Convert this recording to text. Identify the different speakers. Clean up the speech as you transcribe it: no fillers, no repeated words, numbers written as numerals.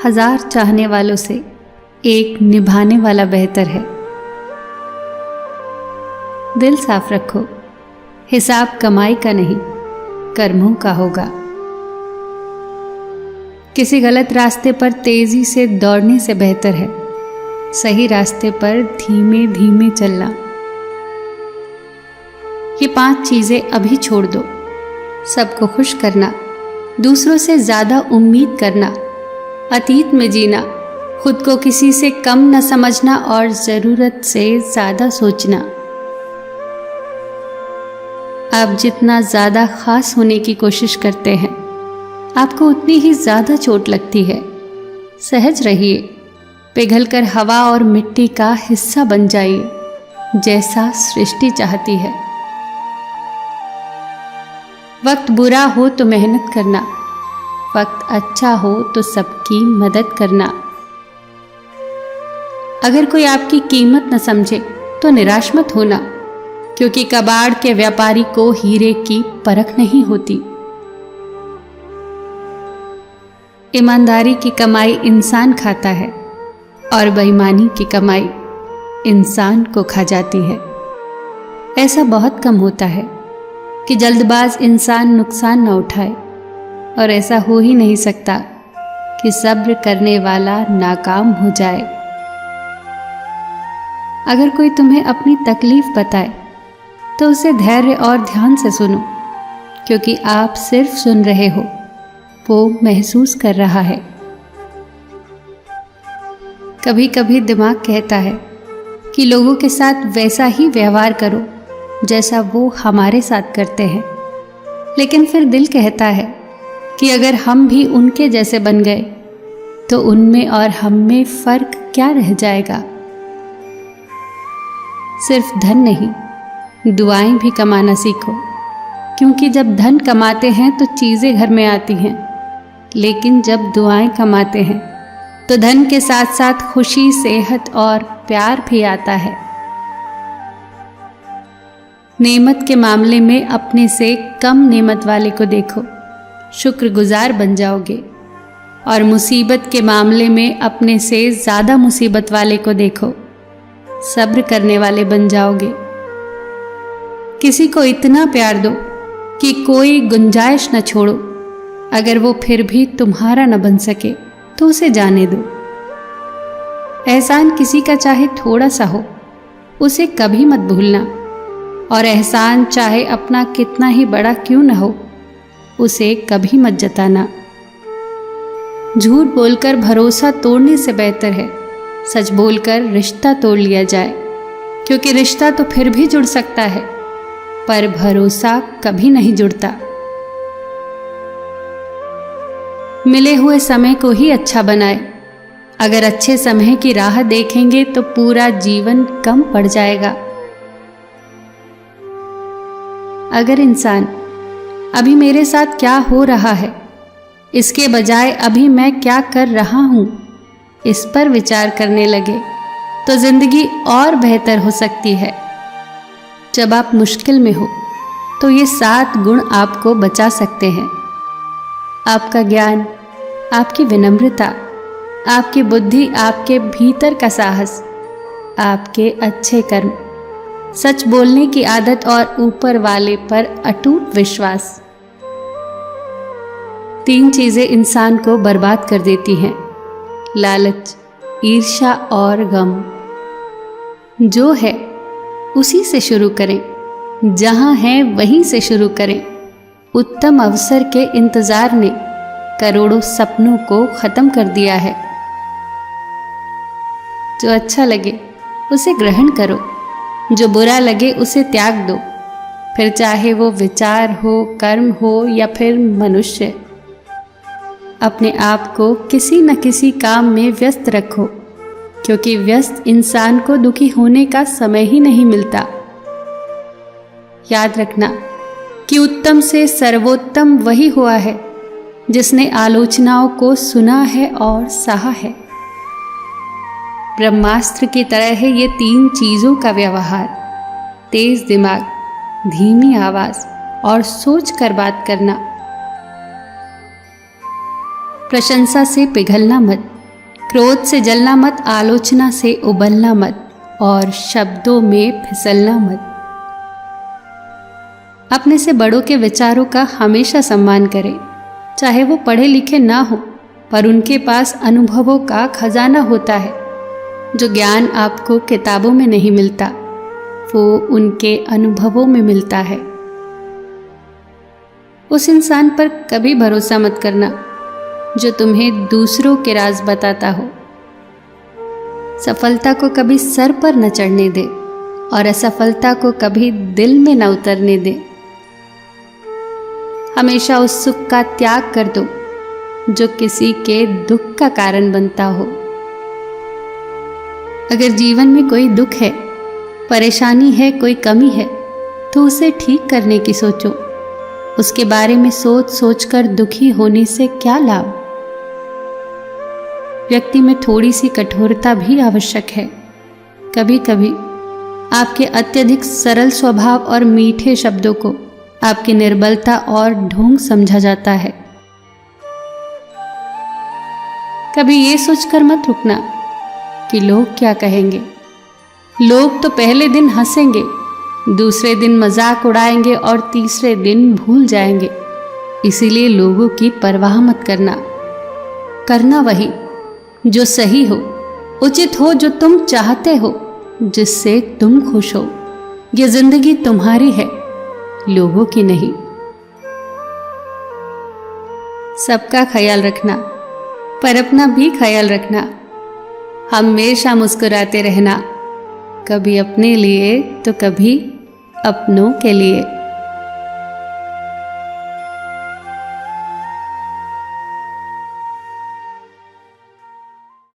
Speaker 1: 1000 चाहने वालों से एक निभाने वाला बेहतर है। दिल साफ रखो, हिसाब कमाई का नहीं कर्मों का होगा। किसी गलत रास्ते पर तेजी से दौड़ने से बेहतर है सही रास्ते पर धीमे धीमे चलना। ये 5 चीजें अभी छोड़ दो। सबको खुश करना, दूसरों से ज्यादा उम्मीद करना, अतीत में जीना, खुद को किसी से कम न समझना और जरूरत से ज्यादा सोचना। आप जितना ज्यादा खास होने की कोशिश करते हैं आपको उतनी ही ज्यादा चोट लगती है। सहज रहिए, पिघलकर हवा और मिट्टी का हिस्सा बन जाइए जैसा सृष्टि चाहती है। वक्त बुरा हो तो मेहनत करना, वक्त अच्छा हो तो सबकी मदद करना। अगर कोई आपकी कीमत न समझे तो निराश मत होना, क्योंकि कबाड़ के व्यापारी को हीरे की परख नहीं होती। ईमानदारी की कमाई इंसान खाता है और बेईमानी की कमाई इंसान को खा जाती है। ऐसा बहुत कम होता है कि जल्दबाज इंसान नुकसान न उठाए, और ऐसा हो ही नहीं सकता कि सब्र करने वाला नाकाम हो जाए। अगर कोई तुम्हें अपनी तकलीफ बताए तो उसे धैर्य और ध्यान से सुनो, क्योंकि आप सिर्फ सुन रहे हो, वो महसूस कर रहा है। कभी कभी दिमाग कहता है कि लोगों के साथ वैसा ही व्यवहार करो जैसा वो हमारे साथ करते हैं, लेकिन फिर दिल कहता है कि अगर हम भी उनके जैसे बन गए तो उनमें और हम में फर्क क्या रह जाएगा। सिर्फ धन नहीं, दुआएं भी कमाना सीखो, क्योंकि जब धन कमाते हैं तो चीजें घर में आती हैं, लेकिन जब दुआएं कमाते हैं तो धन के साथ साथ खुशी, सेहत और प्यार भी आता है। नेमत के मामले में अपने से कम नेमत वाले को देखो, शुक्रगुजार बन जाओगे, और मुसीबत के मामले में अपने से ज्यादा मुसीबत वाले को देखो, सब्र करने वाले बन जाओगे। किसी को इतना प्यार दो कि कोई गुंजाइश न छोड़ो। अगर वो फिर भी तुम्हारा न बन सके तो उसे जाने दो। एहसान किसी का चाहे थोड़ा सा हो, उसे कभी मत भूलना, और एहसान चाहे अपना कितना ही बड़ा क्यों न हो, उसे कभी मत जताना। झूठ बोलकर भरोसा तोड़ने से बेहतर है सच बोलकर रिश्ता तोड़ लिया जाए, क्योंकि रिश्ता तो फिर भी जुड़ सकता है पर भरोसा कभी नहीं जुड़ता। मिले हुए समय को ही अच्छा बनाए। अगर अच्छे समय की राह देखेंगे तो पूरा जीवन कम पड़ जाएगा। अगर इंसान अभी मेरे साथ क्या हो रहा है, इसके बजाय अभी मैं क्या कर रहा हूं, इस पर विचार करने लगे तो जिंदगी और बेहतर हो सकती है। जब आप मुश्किल में हो तो ये 7 गुण आपको बचा सकते हैं। आपका ज्ञान, आपकी विनम्रता, आपकी बुद्धि, आपके भीतर का साहस, आपके अच्छे कर्म, सच बोलने की आदत और ऊपर वाले पर अटूट विश्वास। 3 चीजें इंसान को बर्बाद कर देती हैं: लालच, ईर्ष्या और गम। जो है उसी से शुरू करें, जहां है वहीं से शुरू करें। उत्तम अवसर के इंतजार ने करोड़ों सपनों को खत्म कर दिया है। जो अच्छा लगे उसे ग्रहण करो, जो बुरा लगे उसे त्याग दो, फिर चाहे वो विचार हो, कर्म हो या फिर मनुष्य। अपने आप को किसी न किसी काम में व्यस्त रखो, क्योंकि व्यस्त इंसान को दुखी होने का समय ही नहीं मिलता। याद रखना कि उत्तम से सर्वोत्तम वही हुआ है जिसने आलोचनाओं को सुना है और सहा है। ब्रह्मास्त्र की तरह है ये 3 चीजों का व्यवहार: तेज दिमाग, धीमी आवाज और सोच कर बात करना। प्रशंसा से पिघलना मत, क्रोध से जलना मत, आलोचना से उबलना मत और शब्दों में फिसलना मत। अपने से बड़ों के विचारों का हमेशा सम्मान करें, चाहे वो पढ़े लिखे ना हो, पर उनके पास अनुभवों का खजाना होता है। जो ज्ञान आपको किताबों में नहीं मिलता, वो उनके अनुभवों में मिलता है। उस इंसान पर कभी भरोसा मत करना जो तुम्हें दूसरों के राज बताता हो। सफलता को कभी सर पर न चढ़ने दे और असफलता को कभी दिल में न उतरने दे। हमेशा उस सुख का त्याग कर दो जो किसी के दुख का कारण बनता हो। अगर जीवन में कोई दुख है, परेशानी है, कोई कमी है, तो उसे ठीक करने की सोचो। उसके बारे में सोच सोचकर दुखी होने से क्या लाभ। व्यक्ति में थोड़ी सी कठोरता भी आवश्यक है। कभी कभी आपके अत्यधिक सरल स्वभाव और मीठे शब्दों को आपकी निर्बलता और ढोंग समझा जाता है। कभी ये सोचकर मत रुकना कि लोग क्या कहेंगे। लोग तो पहले दिन हंसेंगे, दूसरे दिन मजाक उड़ाएंगे और तीसरे दिन भूल जाएंगे। इसीलिए लोगों की परवाह मत करना। करना वही जो सही हो, उचित हो, जो तुम चाहते हो, जिससे तुम खुश हो। यह जिंदगी तुम्हारी है, लोगों की नहीं। सबका ख्याल रखना, पर अपना भी ख्याल रखना। हमेशा मुस्कुराते रहना, कभी अपने लिए तो कभी अपनों के लिए।